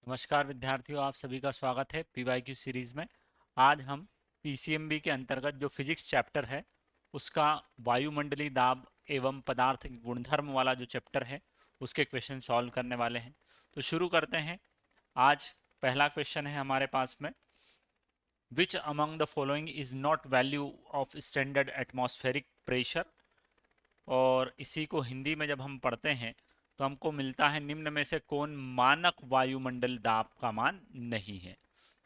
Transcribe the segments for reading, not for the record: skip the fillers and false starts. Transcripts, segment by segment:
नमस्कार विद्यार्थियों, आप सभी का स्वागत है पीवाईक्यू सीरीज में। आज हम पीसीएमबी के अंतर्गत जो फिजिक्स चैप्टर है उसका वायुमंडलीय दाब एवं पदार्थ के गुणधर्म वाला जो चैप्टर है उसके क्वेश्चन सॉल्व करने वाले हैं। तो शुरू करते हैं। आज पहला क्वेश्चन है हमारे पास में, which among the following is not value of standard atmospheric pressure. और इसी को हिंदी में जब हम पढ़ते हैं तो हमको मिलता है, निम्न में से कौन मानक वायुमंडल दाब का मान नहीं है।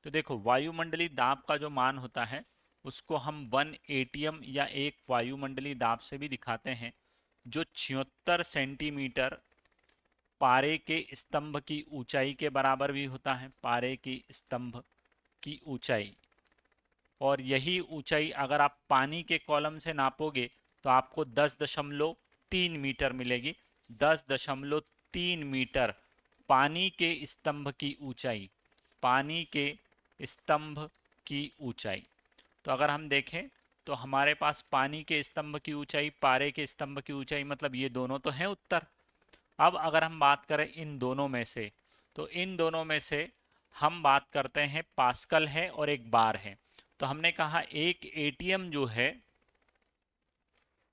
तो देखो, वायुमंडलीय दाब का जो मान होता है उसको हम 1 ATM या एक वायुमंडलीय दाब से भी दिखाते हैं, जो 76 सेंटीमीटर पारे के स्तंभ की ऊंचाई के बराबर भी होता है। पारे की स्तंभ की ऊंचाई, और यही ऊंचाई अगर आप पानी के कॉलम से नापोगे तो आपको 10.3 मीटर मिलेगी। 10.3 मीटर पानी के स्तंभ की ऊंचाई, पानी के स्तंभ की ऊंचाई। तो अगर हम देखें तो हमारे पास पानी के स्तंभ की ऊंचाई, पारे के स्तंभ की ऊंचाई, मतलब ये दोनों तो हैं उत्तर। अब अगर हम बात करें इन दोनों में से, तो इन दोनों में से हम बात करते हैं पास्कल है और एक बार है। तो हमने कहा एक एटीएम जो है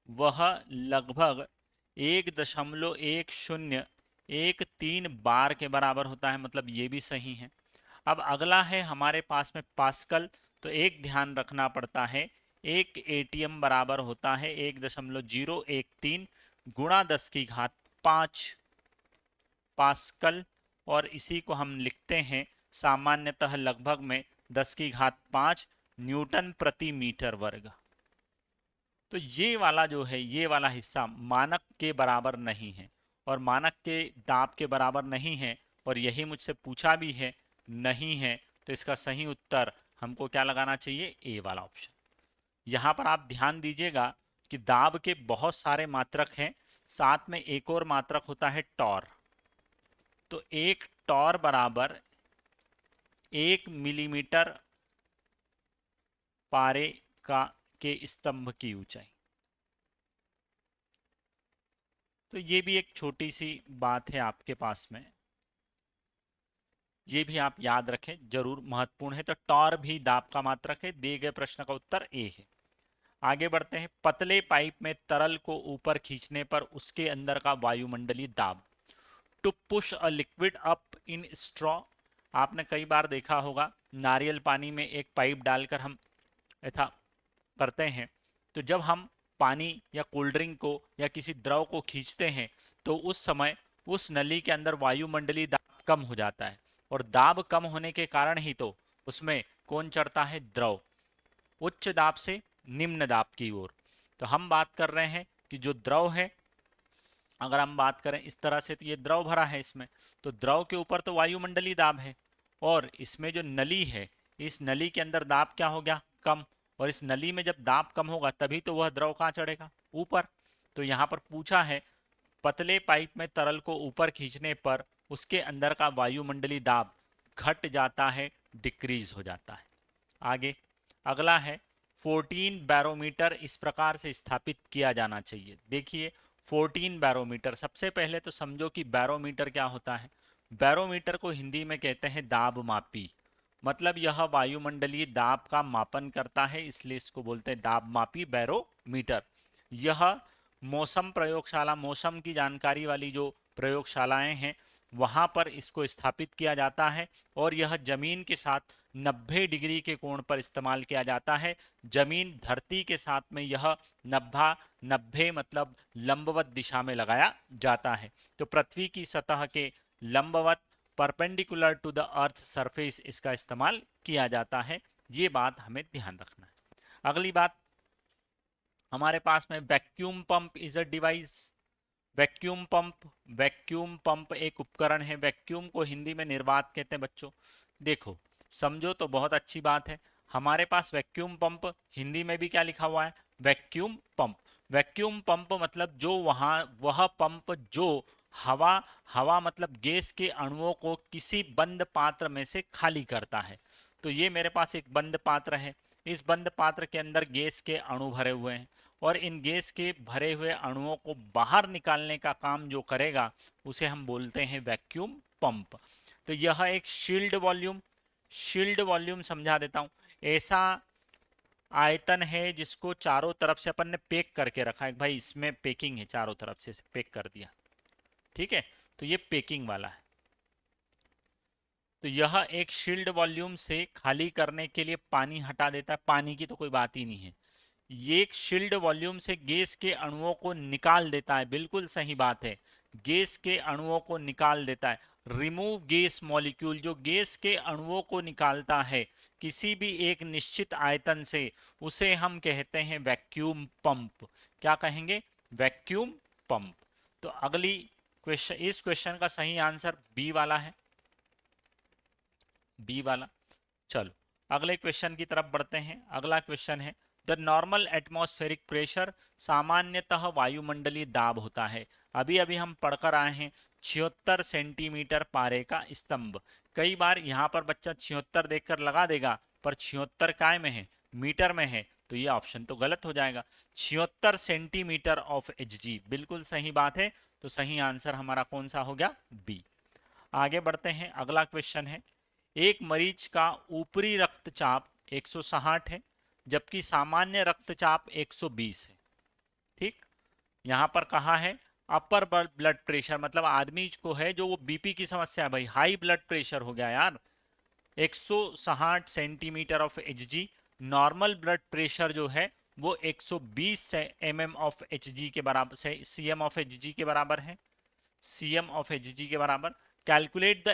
वह लगभग 1.1013 बार के बराबर होता है, मतलब ये भी सही है। अब अगला है हमारे पास में पास्कल। तो एक ध्यान रखना पड़ता है, एक एटीएम बराबर होता है 1.013 गुणा 10 की घात 5 पास्कल, और इसी को हम लिखते हैं सामान्यतः लगभग में 10 की घात 5 न्यूटन प्रति मीटर वर्ग। तो ये वाला जो है, ये वाला हिस्सा मानक के बराबर नहीं है, और मानक के दाब के बराबर नहीं है, और यही मुझसे पूछा भी है, नहीं है। तो इसका सही उत्तर हमको क्या लगाना चाहिए? ए वाला ऑप्शन। यहाँ पर आप ध्यान दीजिएगा कि दाब के बहुत सारे मात्रक हैं, साथ में एक और मात्रक होता है टॉर। तो एक टॉर बराबर 1 मिलीमीटर पारे का के स्तंभ की ऊंचाई। तो ये भी एक छोटी सी बात है आपके पास में, ये भी आप याद रखें, जरूर महत्वपूर्ण है। तो टॉर भी दाब का मात्रक है। दिए गए प्रश्न का उत्तर ए है। आगे बढ़ते हैं। पतले पाइप में तरल को ऊपर खींचने पर उसके अंदर का वायुमंडलीय दाब। To push a liquid up in straw. आपने कई बार देखा होगा, नारियल पानी में एक पाइप डालकर हम ऐसा करते हैं। तो जब हम पानी या कोल्ड ड्रिंक को या किसी द्रव को खींचते हैं तो उस समय उस नली के अंदर वायुमंडलीय दाब कम हो जाता है, और दाब कम होने के कारण ही तो उसमें कौन चढ़ता है? द्रव, उच्च दाब से निम्न दाब की ओर। तो हम बात कर रहे हैं कि जो द्रव है, अगर हम बात करें इस तरह से, तो ये द्रव भरा है इसमें, तो द्रव के ऊपर तो वायुमंडलीय दाब है, और इसमें जो नली है, इस नली के अंदर दाब क्या हो गया? कम। और इस नली में जब दाब कम होगा तभी तो वह द्रव कहाँ चढ़ेगा? ऊपर। तो यहाँ पर पूछा है, पतले पाइप में तरल को ऊपर खींचने पर उसके अंदर का वायुमंडलीय दाब घट जाता है, डिक्रीज हो जाता है। आगे अगला है, 14 बैरोमीटर इस प्रकार से स्थापित किया जाना चाहिए। देखिए, 14 बैरोमीटर, सबसे पहले तो समझो कि बैरोमीटर क्या होता है। बैरोमीटर को हिंदी में कहते हैं दाब मापी, मतलब यह वायुमंडलीय दाब का मापन करता है, इसलिए इसको बोलते हैं दाब मापी, बैरोमीटर। यह मौसम प्रयोगशाला, मौसम की जानकारी वाली जो प्रयोगशालाएं हैं वहां पर इसको स्थापित किया जाता है, और यह जमीन के साथ 90 डिग्री के कोण पर इस्तेमाल किया जाता है। जमीन धरती के साथ में यह 90 मतलब लंबवत दिशा में लगाया जाता है। तो पृथ्वी की सतह के लंबवत, perpendicular to the earth surface, इसका इस्तेमाल किया जाता है। ये बात हमें ध्यान रखना है। अगली बात हमारे पास में, vacuum pump is a device. Vacuum pump, vacuum pump एक उपकरण है। वैक्यूम को हिंदी में निर्वात कहते हैं बच्चों। देखो, समझो तो बहुत अच्छी बात है। हमारे पास वैक्यूम पंप, हिंदी में भी क्या लिखा हुआ है? Vacuum pump. वैक्यूम पंप मतलब जो वहां, वह पंप जो हवा, हवा मतलब गैस के अणुओं को किसी बंद पात्र में से खाली करता है। तो ये मेरे पास एक बंद पात्र है, इस बंद पात्र के अंदर गैस के अणु भरे हुए हैं, और इन गैस के भरे हुए अणुओं को बाहर निकालने का काम जो करेगा उसे हम बोलते हैं वैक्यूम पंप। तो यह एक शील्ड वॉल्यूम समझा देता हूं। ऐसा आयतन है जिसको चारों तरफ से अपन ने पैक करके रखा है भाई, इसमें पैकिंग है, चारों तरफ से पैक कर दिया, ठीक है, तो ये पैकिंग वाला है। तो यह एक शील्ड वॉल्यूम से खाली करने के लिए पानी हटा देता है, पानी की तो कोई बात ही नहीं है। ये एक शील्ड वॉल्यूम से गैस के अणुओं को निकाल देता है, बिल्कुल सही बात है, गैस के अणुओं को निकाल देता है। रिमूव गैस मॉलिक्यूल, जो गैस के अणुओं को निकालता है किसी भी एक निश्चित आयतन से, उसे हम कहते हैं वैक्यूम पंप। क्या कहेंगे? Vacuum pump. तो अगली क्वेश्चन, इस क्वेश्चन का सही आंसर बी वाला है, बी वाला। चलो अगले क्वेश्चन की तरफ बढ़ते हैं। अगला क्वेश्चन है द नॉर्मल एटमॉस्फेरिक प्रेशर, सामान्यतः वायुमंडलीय दाब होता है। अभी अभी हम पढ़कर आए हैं 76 सेंटीमीटर पारे का स्तंभ। कई बार यहाँ पर बच्चा 76 देखकर लगा देगा, पर 76 काय में है? मीटर में है, तो ये ऑप्शन तो गलत हो जाएगा। 76 सेंटीमीटर ऑफ एच, बिल्कुल सही बात है। तो सही आंसर हमारा कौन सा हो गया? बी। आगे बढ़ते हैं। अगला क्वेश्चन है एक मरीज का ऊपरी रक्तचाप 160 है जबकि सामान्य रक्तचाप 120 है, ठीक। यहां पर कहा है अपर ब्लड प्रेशर, मतलब आदमी को है जो वो बीपी की समस्या है भाई, हाई ब्लड प्रेशर हो गया यार। 160 centimetre of Hg, normal blood pressure जो है वो 120 एमएम ऑफ एचजी के बराबर से सीएम ऑफ एचजी के बराबर है, सीएम ऑफ एचजी के बराबर। Calculate the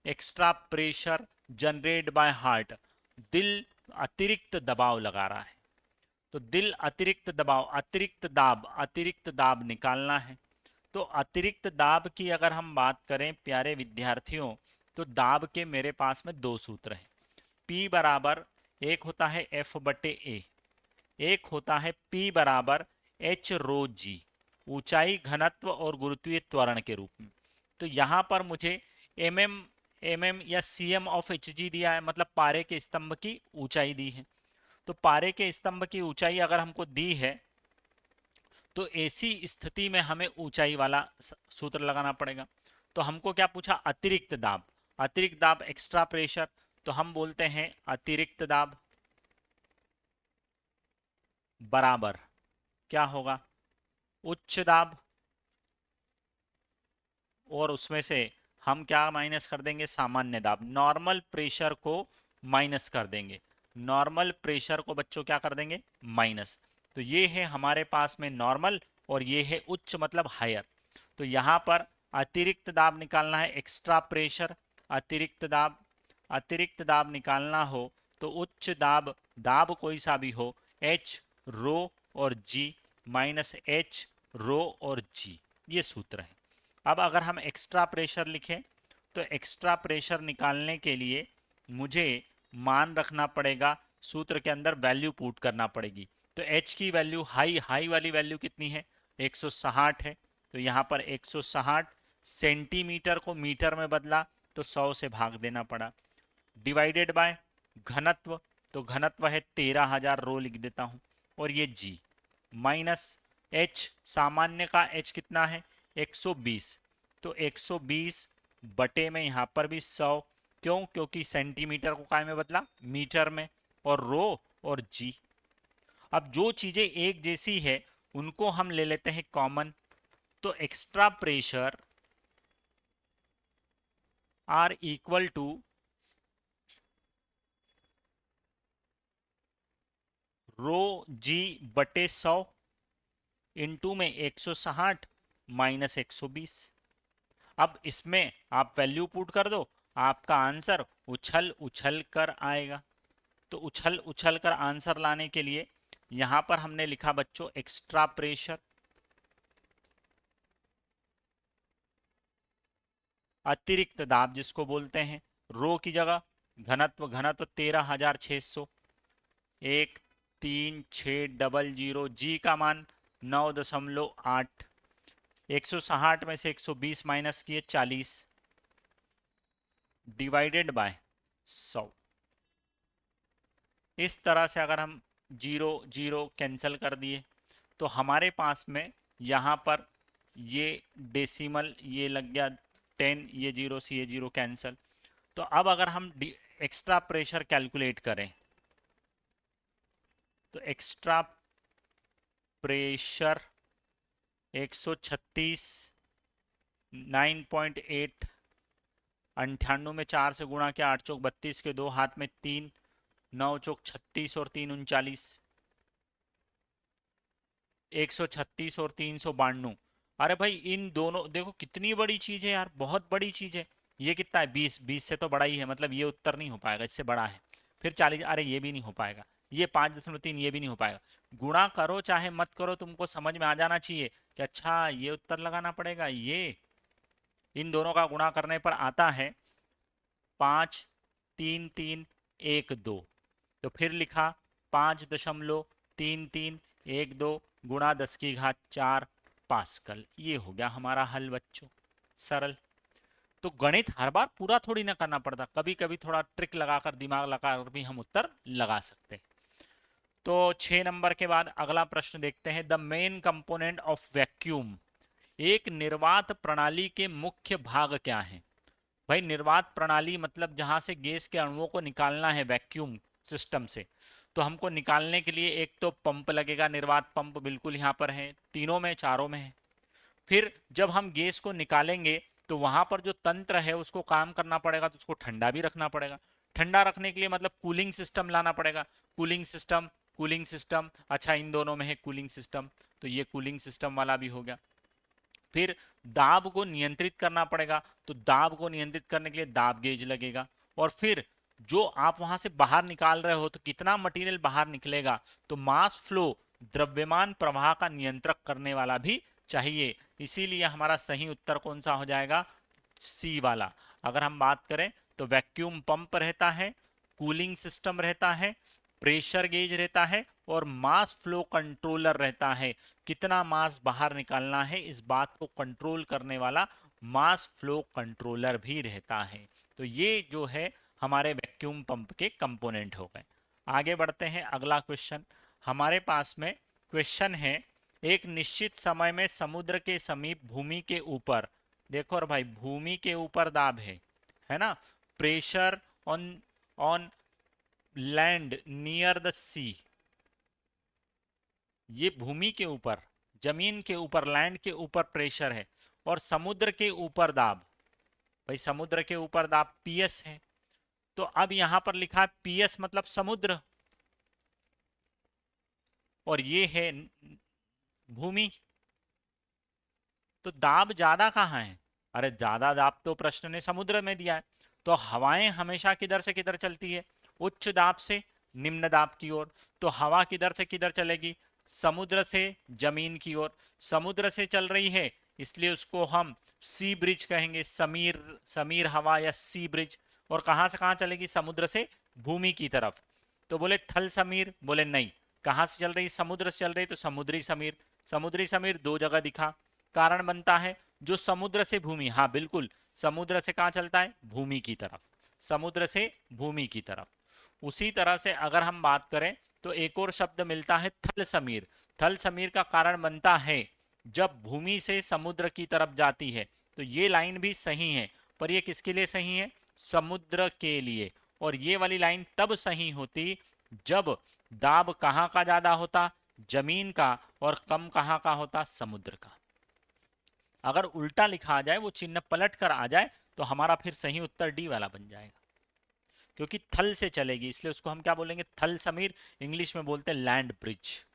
extra pressure generate by heart. दिल अतिरिक्त दबाव लगा रहा है, तो दिल अतिरिक्त दाब निकालना है। तो अतिरिक्त दाब की अगर हम बात करें प्यारे विद्यार्थियों, तो दाब के मेरे पास में दो सूत्र हैं। P बराबर, एक होता है F बटे ए, एक होता है P बराबर H रो जी, ऊंचाई, घनत्व और गुरुत्वीय त्वरण के रूप में। तो यहां पर मुझे एमएम या सीएम ऑफ एचजी दिया है, मतलब पारे के स्तंभ की ऊंचाई दी है। तो पारे के स्तंभ की ऊंचाई अगर हमको दी है तो ऐसी स्थिति में हमें ऊंचाई वाला सूत्र लगाना पड़ेगा। तो हमको क्या पूछा? अतिरिक्त दाब, अतिरिक्त दाब एक्स्ट्रा प्रेशर, तो हम बोलते हैं अतिरिक्त दाब बराबर क्या होगा? उच्च दाब, और उसमें से हम क्या माइनस कर देंगे? सामान्य दाब। नॉर्मल प्रेशर को माइनस कर देंगे, नॉर्मल प्रेशर को बच्चों क्या कर देंगे? माइनस। तो ये है हमारे पास में नॉर्मल, और ये है उच्च मतलब हायर। तो यहाँ पर अतिरिक्त दाब निकालना है, एक्स्ट्रा प्रेशर, अतिरिक्त दाब निकालना हो तो उच्च दाब, दाब कोई सा भी हो, एच रो और जी माइनस एच रो और जी, ये सूत्र है। अब अगर हम एक्स्ट्रा प्रेशर लिखें तो एक्स्ट्रा प्रेशर निकालने के लिए मुझे मान रखना पड़ेगा, सूत्र के अंदर वैल्यू पुट करना पड़ेगी। तो H की वैल्यू हाई वाली वैल्यू कितनी है? 160 है। तो यहाँ पर 160 सेंटीमीटर को मीटर में बदला तो 100 से भाग देना पड़ा, डिवाइडेड बाय घनत्व, तो घनत्व है 13,000 रो लिख देता हूँ, और ये G माइनस H, सामान्य का H कितना है? 120, तो 120 बटे में यहाँ पर भी 100, क्यों? क्योंकि सेंटीमीटर को काय में बदला? मीटर में, और रो और जी। अब जो चीजें एक जैसी है उनको हम ले लेते हैं कॉमन। तो extra pressure are equal to rho g बटे 100 इंटू में 160 माइनस 120। अब इसमें आप वैल्यू पुट कर दो, आपका आंसर उछल उछल कर आएगा। तो उछल उछल कर आंसर लाने के लिए यहां पर हमने लिखा बच्चों एक्स्ट्रा प्रेशर, अतिरिक्त दाब जिसको बोलते हैं, रो की जगह घनत्व, घनत्व 13,600, 13600, जी का मान 9.8, 160 में से 120 माइनस किए 40, डिवाइडेड बाय 100। इस तरह से अगर हम 0 0 कैंसिल कर दिए तो हमारे पास में यहाँ पर ये डेसिमल ये लग गया 10, ये 0 से ये 0 कैंसिल। तो अब अगर हम एक्स्ट्रा प्रेशर कैलकुलेट करें तो एक्स्ट्रा प्रेशर 136, 9.8, 98 में 4 से गुणा किया, 8 चौक 32 के 2 हाथ में 3, 9 चौक 36 और 3 39, 136 और 392। अरे भाई इन दोनों देखो कितनी बड़ी चीज है यार, बहुत बड़ी चीज है। ये कितना है 20, 20 से तो बड़ा ही है, मतलब ये उत्तर नहीं हो पाएगा, इससे बड़ा है। फिर 40, अरे ये भी नहीं हो पाएगा। ये 5.3, ये भी नहीं हो पाएगा। गुणा करो चाहे मत करो, तुमको समझ में आ जाना चाहिए कि अच्छा ये उत्तर लगाना पड़ेगा। ये इन दोनों का गुणा करने पर आता है 5.3312। तो फिर लिखा 5.3312 गुणा 10⁴ पास्कल। ये हो गया हमारा हल बच्चों, सरल। तो गणित हर बार पूरा थोड़ी ना करना पड़ता, कभी कभी थोड़ा ट्रिक लगाकर, दिमाग लगाकर भी हम उत्तर लगा सकते हैं। तो 6 नंबर के बाद अगला प्रश्न देखते हैं। The main component of vacuum, एक निर्वात प्रणाली के मुख्य भाग क्या है? भाई निर्वात प्रणाली मतलब जहां से गैस के अणुओं को निकालना है वैक्यूम सिस्टम से, तो हमको निकालने के लिए एक तो पंप लगेगा, निर्वात पंप बिल्कुल यहाँ पर है, तीनों में चारों में है। फिर जब हम गैस को निकालेंगे तो वहां पर जो तंत्र है उसको काम करना पड़ेगा, तो उसको ठंडा भी रखना पड़ेगा। ठंडा रखने के लिए मतलब कूलिंग सिस्टम लाना पड़ेगा। कूलिंग सिस्टम, कूलिंग सिस्टम, अच्छा इन दोनों में है कूलिंग सिस्टम, तो ये कूलिंग सिस्टम वाला भी हो गया। फिर दाब को नियंत्रित करना पड़ेगा, तो दाब को नियंत्रित करने के लिए दाब गेज लगेगा। और फिर जो आप वहां से बाहर निकाल रहे हो तो कितना मटेरियल बाहर निकलेगा, तो मास फ्लो, द्रव्यमान प्रवाह का नियंत्रक करने वाला भी चाहिए। इसीलिए हमारा सही उत्तर कौन सा हो जाएगा? सी वाला। अगर हम बात करें तो वैक्यूम पंप रहता है, कूलिंग सिस्टम रहता है, प्रेशर गेज रहता है और मास फ्लो कंट्रोलर रहता है। कितना मास बाहर निकालना है इस बात को कंट्रोल करने वाला मास फ्लो कंट्रोलर भी रहता है। तो ये जो है हमारे वैक्यूम पंप के कंपोनेंट हो गए। आगे बढ़ते हैं, अगला क्वेश्चन हमारे पास में क्वेश्चन है। एक निश्चित समय में समुद्र के समीप भूमि के ऊपर, देखो और भाई भूमि के ऊपर दाब है ना, pressure on on land near the sea, ये भूमि के ऊपर, जमीन के ऊपर, लैंड के ऊपर प्रेशर है, और समुद्र के ऊपर दाब, भाई समुद्र के ऊपर दाब पीएस है। तो अब यहां पर लिखा है पीएस मतलब समुद्र, और ये है भूमि, तो दाब ज्यादा कहां है? अरे ज्यादा दाब तो प्रश्न ने समुद्र में दिया है। तो हवाएं हमेशा किधर से किधर चलती है? उच्च दाब से निम्न दाब की ओर। तो हवा किधर से किधर चलेगी? समुद्र से जमीन की ओर। समुद्र से चल रही है इसलिए उसको हम सी ब्रिज कहेंगे, समीर, समीर हवा या सी ब्रिज। और कहां से कहां चलेगी? समुद्र से भूमि की तरफ। तो बोले थल समीर, बोले नहीं। कहां से चल रही? समुद्र से चल रही, तो समुद्री समीर। समुद्री समीर दो जगह दिखा, कारण बनता है जो समुद्र से भूमि, हाँ बिल्कुल, समुद्र से कहां चलता है? भूमि की तरफ, समुद्र से भूमि की तरफ। उसी तरह से अगर हम बात करें तो एक और शब्द मिलता है थल समीर। थल समीर का कारण बनता है जब भूमि से समुद्र की तरफ जाती है। तो ये लाइन भी सही है, पर ये किसके लिए सही है? समुद्र के लिए। और ये वाली लाइन तब सही होती जब दाब कहां का ज्यादा होता? जमीन का, और कम कहां का होता? समुद्र का। अगर उल्टा लिखा आ जाए, वो चिन्ह पलट कर आ जाए, तो हमारा फिर सही उत्तर डी वाला बन जाएगा, क्योंकि थल से चलेगी इसलिए उसको हम क्या बोलेंगे? थल समीर। इंग्लिश में बोलते हैं लैंड ब्रिज।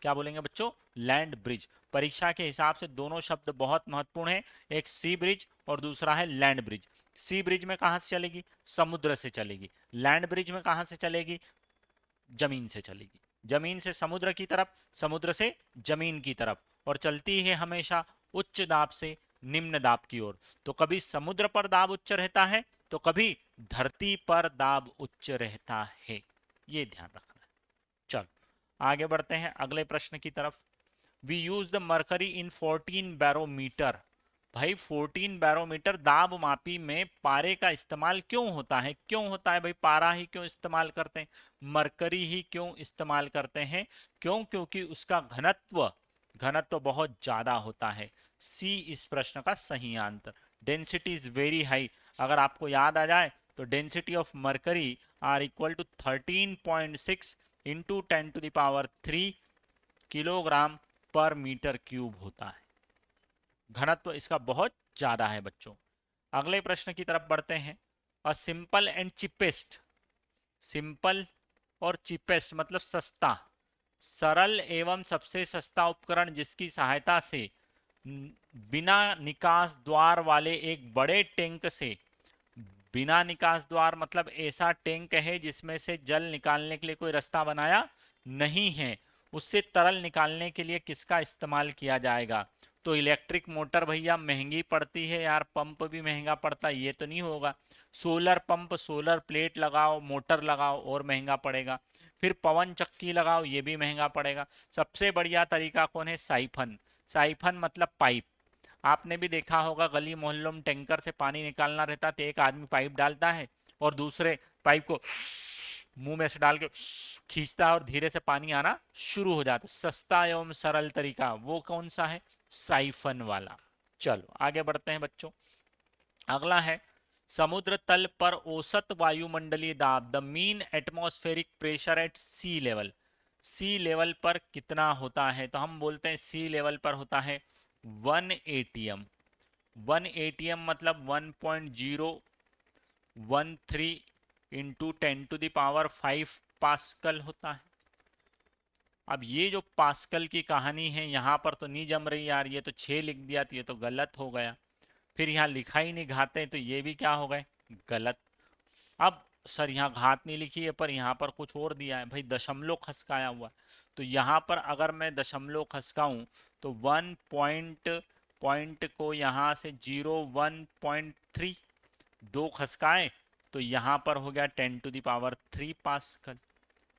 क्या बोलेंगे बच्चों? Land bridge. परीक्षा के हिसाब से दोनों शब्द बहुत महत्वपूर्ण है, एक सी ब्रिज और दूसरा है लैंड ब्रिज। सी ब्रिज में कहां से चलेगी? समुद्र से चलेगी। लैंड ब्रिज में कहां से चलेगी? जमीन से चलेगी। जमीन से समुद्र की तरफ, समुद्र से जमीन की तरफ, और चलती है हमेशा उच्च दाब से निम्न दाब की ओर। तो कभी समुद्र पर दाब उच्च रहता है, तो कभी धरती पर दाब उच्च रहता है। ये ध्यान रखना है। चलो आगे बढ़ते हैं अगले प्रश्न की तरफ। We use the mercury in 14 barometer. भाई 14 बैरोमीटर दाब मापी में पारे का इस्तेमाल क्यों होता है? क्यों होता है भाई? पारा ही क्यों इस्तेमाल करते हैं? मरकरी ही क्यों इस्तेमाल करते हैं? क्यों? क्योंकि उसका घनत्व, घनत्व बहुत ज्यादा होता है। सी इस प्रश्न का सही answer. Density is very high. अगर आपको याद आ जाए तो density of mercury are equal to 13.6 into 10⁻³ kilogram per metre cube होता है। घनत्व इसका बहुत ज्यादा है बच्चों। अगले प्रश्न की तरफ बढ़ते हैं। A simple and cheapest, simple और चिपेस्ट मतलब सस्ता, सरल एवं सबसे सस्ता उपकरण जिसकी सहायता से बिना निकास द्वार वाले एक बड़े टैंक से, बिना निकास द्वार मतलब ऐसा टैंक है जिसमें से जल निकालने के लिए कोई रास्ता बनाया नहीं है, उससे तरल निकालने के लिए किसका इस्तेमाल किया जाएगा? तो इलेक्ट्रिक मोटर भैया महंगी पड़ती है यार, पंप भी महंगा पड़ता है, ये तो नहीं होगा। सोलर पंप, सोलर प्लेट लगाओ, मोटर लगाओ और महंगा पड़ेगा। फिर पवन चक्की लगाओ, ये भी महंगा पड़ेगा। सबसे बढ़िया तरीका कौन है? साइफन। साइफन मतलब पाइप। आपने भी देखा होगा गली मोहल्लों में टैंकर से पानी निकालना रहता तो एक आदमी पाइप डालता है और दूसरे पाइप को मुंह में से डाल के खींचता है और धीरे से पानी आना शुरू हो जाता है। सस्ता एवं सरल तरीका वो कौन सा है? साइफन वाला। चलो आगे बढ़ते हैं बच्चों। अगला है समुद्र तल पर औसत वायुमंडलीय दाब, the mean atmospheric pressure at sea level. Sea level पर कितना होता है? तो हम बोलते हैं सी लेवल पर होता है 1 एटीएम। 1 एटीएम मतलब 1.013 इंटू 10⁵ पास्कल होता है। अब ये जो पास्कल की कहानी है यहाँ पर तो नहीं जम रही यार, ये तो 6 लिख दिया तो ये तो गलत हो गया। फिर यहाँ लिखा ही नहीं घाते, तो ये भी क्या हो गए? गलत। अब सर यहाँ घात नहीं लिखी है पर यहाँ पर कुछ और दिया है भाई, दशमलव खसकाया हुआ। तो यहाँ पर अगर मैं दशमलव खसकाऊं तो 1 पॉइंट को यहाँ से 0.1.3 दो खसकाए तो यहाँ पर हो गया 10⁻³ पास्कल,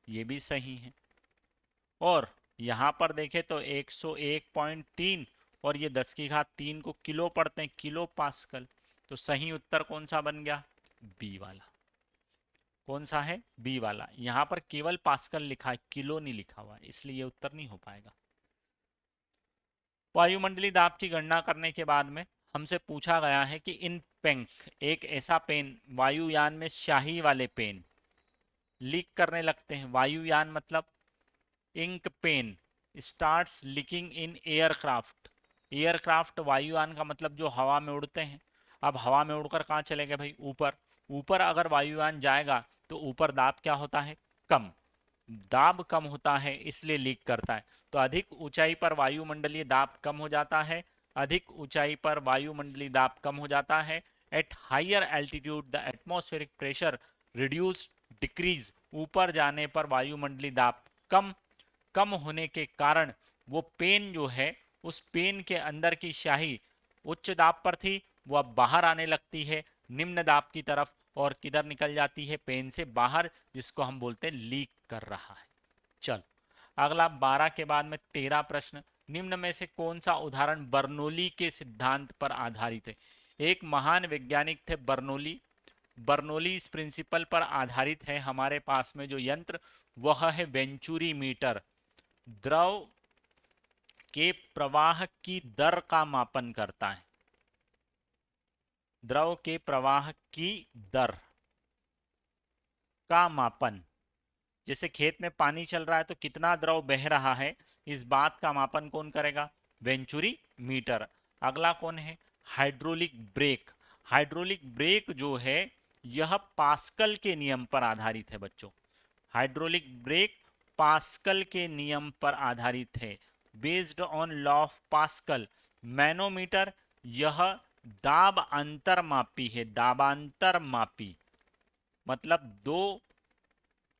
ये भी सही है। और यहाँ पर देखें तो 101.3 और ये 10⁻³ को किलो पढ़ते हैं, किलो पास्कल। तो सही उत्तर कौन सा बन गया? बी वाला। कौन सा है? बी वाला। यहाँ पर केवल पास्कल लिखा है, किलो नहीं लिखा हुआ है, इसलिए ये उत्तर नहीं हो पाएगा। वायुमंडलीय दाब की गणना करने के बाद में हमसे पूछा गया है कि इन पेंक, एक ऐसा पेन, वायुयान में स्याही वाले पेन लीक करने लगते हैं। वायुयान मतलब ink pen starts leaking in aircraft. Aircraft वायुयान का मतलब जो हवा में उड़ते हैं। अब हवा में उड़कर कहाँ चले गए भाई? ऊपर। ऊपर अगर वायुयान जाएगा तो ऊपर दाब क्या होता है? कम। दाब कम होता है इसलिए लीक करता है। तो अधिक ऊंचाई पर वायुमंडलीय दाब कम हो जाता है। अधिक ऊंचाई पर वायुमंडलीय दाब कम हो जाता है। At higher altitude the atmospheric pressure reduce decrease. ऊपर जाने पर वायुमंडलीय दाब कम, कम होने के कारण वो पेन जो है, उस पेन के अंदर की स्याही उच्च दाब पर थी, वो अब बाहर आने लगती है निम्न दाब की तरफ और किधर निकल जाती है? पेन से बाहर, जिसको हम बोलते हैं लीक कर रहा है। चल अगला 12 के बाद में 13 प्रश्न। निम्न में से कौन सा उदाहरण बर्नौली के सिद्धांत पर आधारित है? एक महान वैज्ञानिक थे बर्नौली। बर्नौली इस प्रिंसिपल पर आधारित है। हमारे पास में जो यंत्र वह है वेंचुरी मीटर। द्रव के प्रवाह की दर का मापन करता है। द्रव के प्रवाह की दर का मापन, जैसे खेत में पानी चल रहा है तो कितना द्रव बह रहा है, इस बात का मापन कौन करेगा? Venturi meter. अगला कौन है? Hydraulic brake. हाइड्रोलिक ब्रेक जो है यह पास्कल के नियम पर आधारित है बच्चों। हाइड्रोलिक ब्रेक पास्कल के नियम पर आधारित है, based on law of pascal. Manometer यह दाब अंतर मापी है, दाबांतर मापी मतलब दो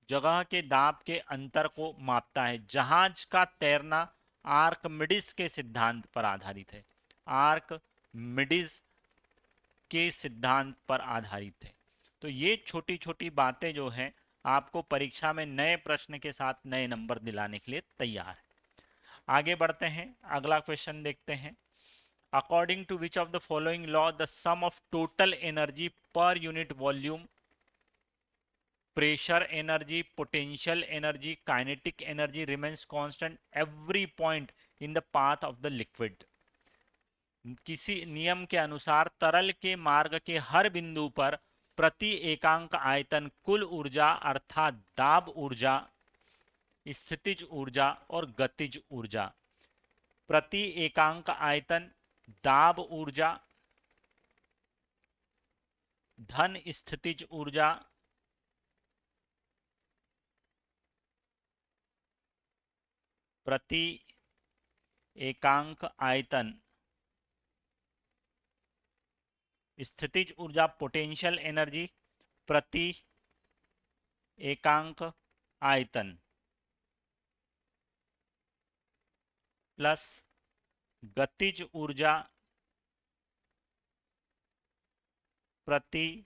जगह के दाब के अंतर को मापता है। जहाज का तैरना आर्कमिडीज के सिद्धांत पर आधारित है। आर्कमिडीज के सिद्धांत पर आधारित है। तो ये छोटी छोटी बातें जो हैं आपको परीक्षा में नए प्रश्न के साथ नए नंबर दिलाने के लिए तैयार है। आगे बढ़ते हैं, अगला क्वेश्चन देखते हैं। According to which of the following law the sum of total energy per unit volume, pressure energy, potential energy, kinetic energy remains constant every point in the path of the liquid? किसी नियम के अनुसार तरल के मार्ग के हर बिंदु पर प्रति एकांक आयतन कुल ऊर्जा अर्थात दाब ऊर्जा, स्थितिज ऊर्जा और गतिज ऊर्जा, प्रति एकांक आयतन दाब ऊर्जा धन स्थितिज ऊर्जा प्रति एकांक आयतन स्थितिज ऊर्जा पोटेंशियल एनर्जी प्रति एकांक आयतन प्लस गतिज ऊर्जा प्रति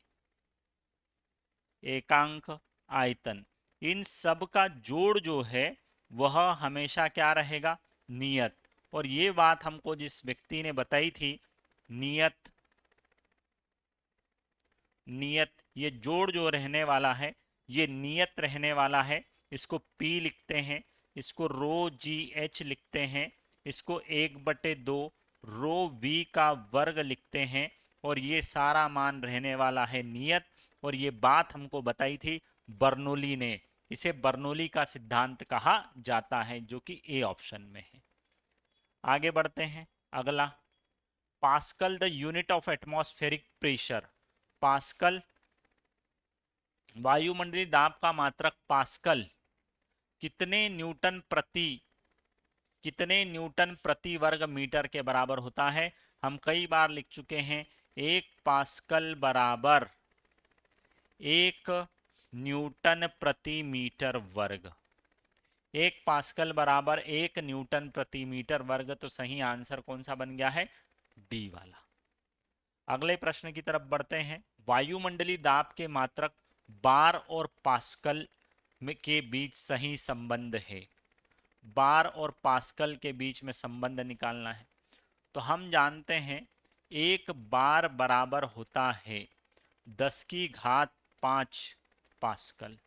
एकांक आयतन। इन सब का जोड़ जो है वह हमेशा क्या रहेगा, नियत। और ये बात हमको जिस व्यक्ति ने बताई थी, नियत नियत, ये जोड़ जो रहने वाला है ये नियत रहने वाला है। इसको P लिखते हैं, इसको रो जी एच लिखते हैं, इसको 1/2 रो V का वर्ग लिखते हैं, और ये सारा मान रहने वाला है नियत। और ये बात हमको बताई थी बर्नौली ने। इसे बर्नौली का सिद्धांत कहा जाता है, जो कि ए ऑप्शन में है। आगे बढ़ते हैं। अगला, pascal the unit of atmospheric pressure. Pascal वायुमंडलीय दाब का मात्रक पास्कल कितने न्यूटन प्रति वर्ग मीटर के बराबर होता है। हम कई बार लिख चुके हैं, 1 पास्कल बराबर 1 न्यूटन प्रति मीटर वर्ग। 1 पास्कल बराबर 1 न्यूटन प्रति मीटर वर्ग। तो सही आंसर कौन सा बन गया है, डी वाला। अगले प्रश्न की तरफ बढ़ते हैं। वायुमंडलीय दाब के मात्रक बार और पास्कल के बीच सही संबंध है। बार और पास्कल के बीच में संबंध निकालना है। तो हम जानते हैं 1 बार बराबर होता है 10⁵ पास्कल,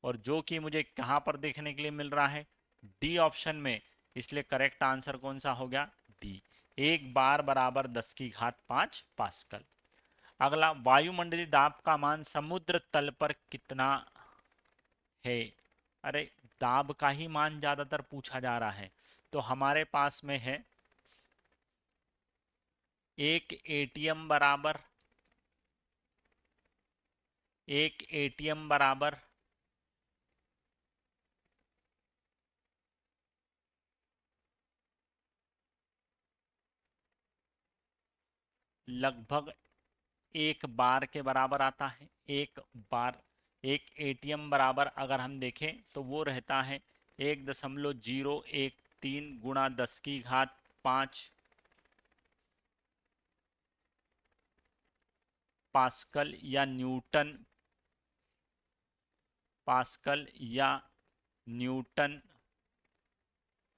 और जो कि मुझे कहां पर देखने के लिए मिल रहा है, डी ऑप्शन में। इसलिए करेक्ट आंसर कौन सा हो गया, डी। 1 बार बराबर 10⁵ पास्कल। अगला, वायुमंडलीय दाब का मान समुद्र तल पर कितना है। अरे, दाब का ही मान ज्यादातर पूछा जा रहा है। तो हमारे पास में है एक एटीएम बराबर लगभग 1 बार के बराबर आता है। 1 बार, 1 एटीएम बराबर अगर हम देखें तो वो रहता है 1.013 गुणा 10⁵ पास्कल या न्यूटन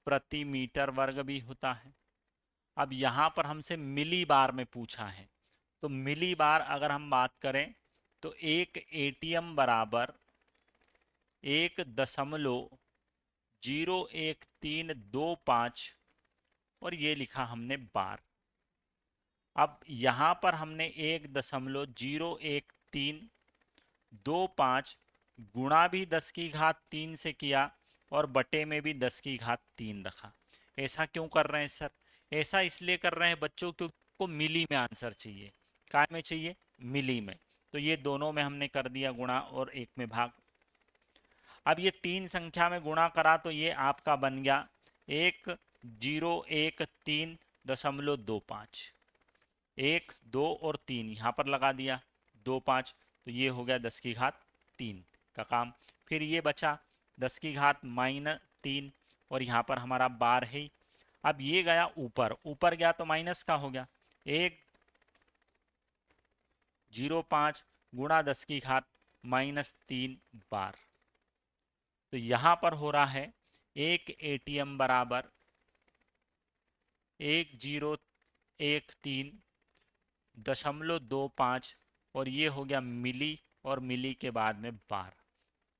प्रति मीटर वर्ग भी होता है। अब यहाँ पर हमसे मिली बार में पूछा है, तो मिली बार अगर हम बात करें तो 1 एटीएम बराबर 1.01325, और ये लिखा हमने बार। अब यहाँ पर हमने 1.01325 गुणा भी 10⁵3 से किया और बटे में भी 10⁵3 रखा। ऐसा क्यों कर रहे हैं सर? ऐसा इसलिए कर रहे हैं बच्चों क्योंकि को मिली में आंसर चाहिए। काय में चाहिए? मिली में। तो ये दोनों में हमने कर दिया गुणा और एक में भाग। अब ये 3 संख्या में गुणा करा तो ये आपका बन गया 1.013.25। 1, 2 और 3 यहाँ पर लगा दिया, 2, 5, तो ये हो गया 10⁵3 का काम। फिर ये बचा 10⁻³ और यहाँ पर हमारा बार है। अब ये गया ऊपर गया तो माइनस का हो गया, 1.05 गुणा 10⁻³ बार। तो यहाँ पर हो रहा है 1 एटीएम बराबर 1013.25, और ये हो गया मिली, और मिली के बाद में बार।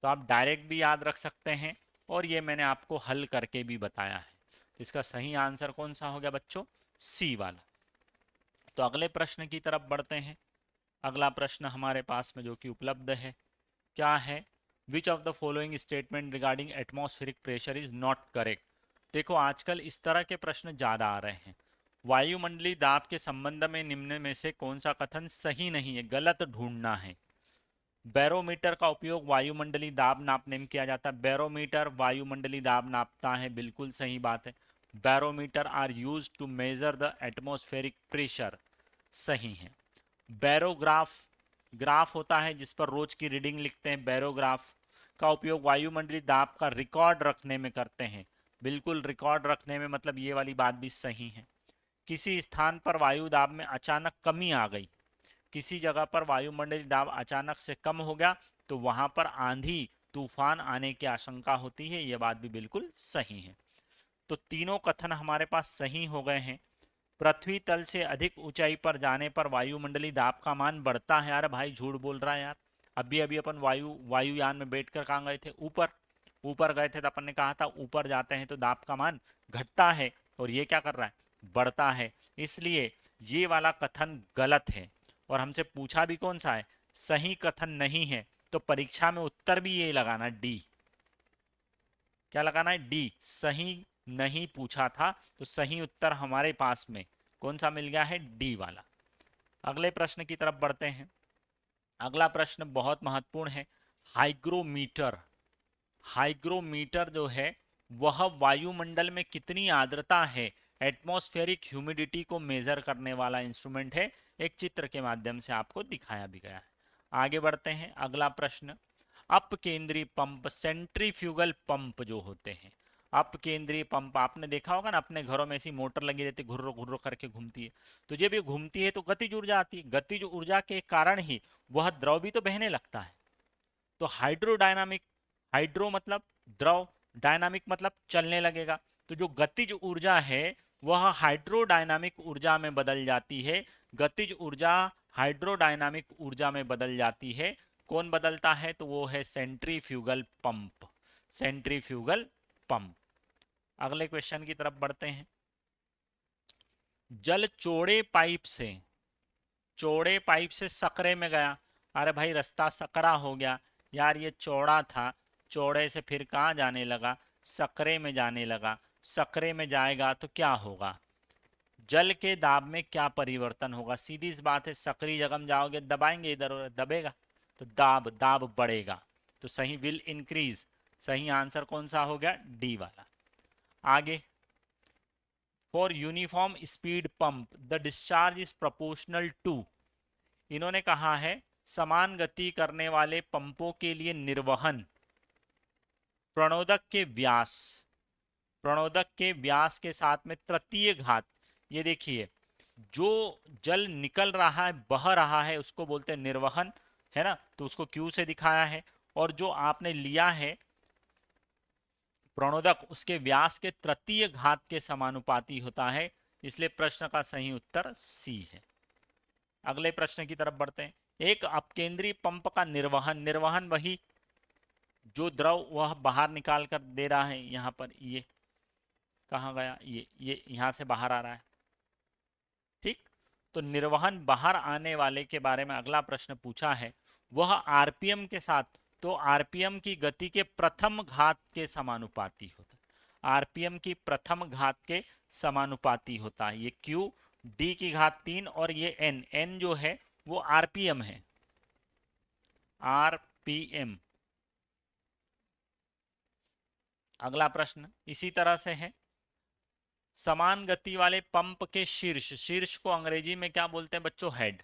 तो आप डायरेक्ट भी याद रख सकते हैं, और ये मैंने आपको हल करके भी बताया है। तो इसका सही आंसर कौन सा हो गया बच्चों? सी वाला। तो अगले प्रश्न की तरफ बढ़ते हैं। अगला प्रश्न हमारे पास में जो कि उपलब्ध है, क्या है? विच of the following statement regarding atmospheric pressure is not correct. देखो आजकल इस तरह के प्रश्न ज़्यादा आ रहे हैं। वायुमंडलीय दाब के संबंध में निम्न में से कौन सा कथन सही नहीं है, गलत ढूंढना है। बैरोमीटर का उपयोग वायुमंडलीय दाब नापने में किया जाता है। बैरोमीटर वायुमंडलीय दाब नापता है, बिल्कुल सही बात है। Barometer are use to measure the atmospheric pressure, सही है। बैरोग्राफ, ग्राफ होता है जिस पर रोज की रीडिंग लिखते हैं, बैरोग्राफ का उपयोग वायुमंडलीय दाब का रिकॉर्ड रखने में करते हैं, बिल्कुल रिकॉर्ड रखने में, मतलब ये वाली बात भी सही है। किसी स्थान पर वायु दाब में अचानक कमी आ गई, किसी जगह पर वायुमंडलीय दाब अचानक से कम हो गया तो वहां पर आंधी तूफान आने की आशंका होती है, यह बात भी बिल्कुल सही है। तो तीनों कथन हमारे पास सही हो गए हैं। पृथ्वी तल से अधिक ऊंचाई पर जाने पर वायुमंडलीय दाब का मान बढ़ता है। अरे भाई झूठ बोल रहा है यार, अभी अभी अपन वायुयान में बैठकर कहाँ गए थे? ऊपर। ऊपर गए थे तो अपन ने कहा था ऊपर जाते हैं तो दाब का मान घटता है, और ये क्या कर रहा है? बढ़ता है। इसलिए ये वाला कथन गलत है, और हमसे पूछा भी कौन सा है? सही कथन नहीं है। तो परीक्षा में उत्तर भी ये लगाना, डी। क्या लगाना है? डी। सही नहीं पूछा था, तो सही उत्तर हमारे पास में कौन सा मिल गया है? डी वाला। अगले प्रश्न की तरफ बढ़ते हैं। अगला प्रश्न बहुत महत्वपूर्ण है। हाइग्रोमीटर, हाइग्रोमीटर जो है वह वायुमंडल में कितनी आर्द्रता है, एटमॉस्फेरिक ह्यूमिडिटी को मेजर करने वाला इंस्ट्रूमेंट है। एक चित्र के माध्यम से आपको दिखाया भी गया है। आगे बढ़ते हैं। अगला प्रश्न, अप केंद्रीय पंप, सेंट्रीफ्यूगल पंप जो होते हैं, अप केंद्रीय पंप आपने देखा होगा ना, अपने घरों में ऐसी मोटर लगी रहती है, घुर्रो घुर्रो करके घूमती है। तो जब ये घूमती है तो गतिज ऊर्जा आती है, गतिज ऊर्जा के कारण ही वह द्रव भी तो बहने लगता है। तो हाइड्रोडायनामिक, हाइड्रो मतलब द्रव, डायनामिक मतलब चलने लगेगा। तो जो गतिज ऊर्जा है वह हाइड्रोडायनामिक ऊर्जा में बदल जाती है। गतिज ऊर्जा हाइड्रोडायनामिक ऊर्जा में बदल जाती है। कौन बदलता है? तो वो है सेंट्रीफ्यूगल पंप, सेंट्रीफ्यूगल पंप। अगले क्वेश्चन की तरफ बढ़ते हैं। जल चौड़े पाइप से, चौड़े पाइप से सकरे में गया। अरे भाई रास्ता सकरा हो गया यार, ये चौड़ा था, चौड़े से फिर कहाँ जाने लगा? सकरे में जाने लगा। सकरे में जाएगा तो क्या होगा? जल के दाब में क्या परिवर्तन होगा? सीधी सी बात है, सकरी जगह में जाओगे, दबाएंगे इधर उधर, दबेगा तो दाब, दाब बढ़ेगा। तो सही विल इंक्रीज। सही आंसर कौन सा हो गया? डी वाला। आगे, for uniform speed pump the discharge is proportional to. इन्होंने कहा है समान गति करने वाले पंपों के लिए निर्वहन प्रणोदक के व्यास, प्रणोदक के व्यास के साथ में तृतीय घात। ये देखिए, जो जल निकल रहा है, बह रहा है, उसको बोलते हैं निर्वहन, है ना? तो उसको क्यू से दिखाया है। और जो आपने लिया है प्रणोदक, उसके व्यास के तृतीय घात के समानुपाती होता है। इसलिए प्रश्न का सही उत्तर सी है। अगले प्रश्न की तरफ बढ़ते हैं। एक अपकेंद्री पंप का निर्वहन, निर्वहन वही जो द्रव वह बाहर निकाल कर दे रहा है। यहाँ पर ये कहाँ गया? ये यहाँ से बाहर आ रहा है, ठीक। तो निर्वहन बाहर आने वाले के बारे में अगला प्रश्न पूछा है, वह आरपीएम के साथ, तो आरपीएम की गति के प्रथम घात के समानुपाती होता है। आरपीएम की प्रथम घात के समानुपाती होता है। ये क्यू, डी की घात 3, और ये एन, एन जो है वो आरपीएम है, आरपीएम। अगला प्रश्न इसी तरह से है। समान गति वाले पंप के शीर्ष, शीर्ष को अंग्रेजी में क्या बोलते हैं बच्चों? हेड।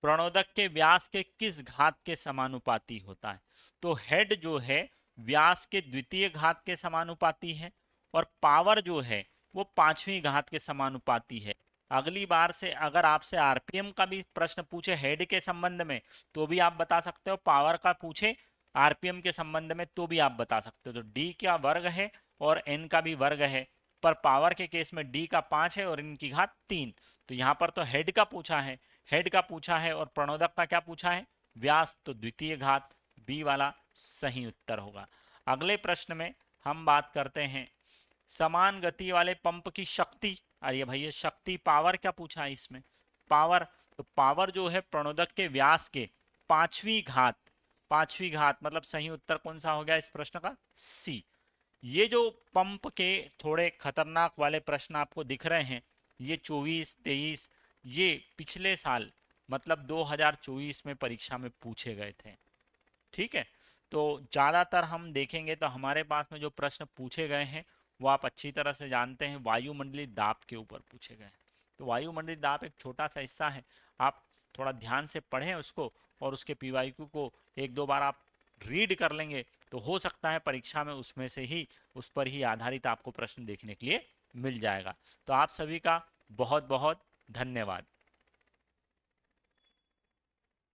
प्रणोदक के व्यास के किस घात के समानुपाती होता है? तो हेड जो है व्यास के द्वितीय घात के समानुपाती है, और पावर जो है वो पांचवी घात के समानुपाती है। अगली बार से अगर आपसे आरपीएम का भी प्रश्न पूछे हेड के संबंध में तो भी आप बता सकते हो, पावर का पूछे आरपीएम के संबंध में तो भी आप बता सकते हो। तो डी का वर्ग है और एन का भी वर्ग है, पर पावर के केस में डी का 5 है और इनकी घात 3। तो यहाँ पर तो हेड का पूछा है, हेड का पूछा है, और प्रणोदक का क्या पूछा है? व्यास, तो द्वितीय घात, बी वाला सही उत्तर होगा। अगले प्रश्न में हम बात करते हैं समान गति वाले पंप की शक्ति, अरे भैया शक्ति पावर क्या पूछा है इसमें, पावर, तो पावर जो है प्रणोदक के व्यास के पांचवी घात, पांचवी घात मतलब सही उत्तर कौन सा हो गया इस प्रश्न का, सी। ये जो पंप के थोड़े खतरनाक वाले प्रश्न आपको दिख रहे हैं, ये 24, 23, ये पिछले साल मतलब 2024 में परीक्षा में पूछे गए थे। ठीक है, तो ज़्यादातर हम देखेंगे तो हमारे पास में जो प्रश्न पूछे गए हैं वो आप अच्छी तरह से जानते हैं, वायुमंडलीय दाब के ऊपर पूछे गए हैं। तो वायुमंडलीय दाब एक छोटा सा हिस्सा है, आप थोड़ा ध्यान से पढ़ें उसको और उसके पीवाईक्यू को एक दो बार आप रीड कर लेंगे तो हो सकता है परीक्षा में उसमें से ही, उस पर ही आधारित आपको प्रश्न देखने के लिए मिल जाएगा। तो आप सभी का बहुत बहुत धन्यवाद।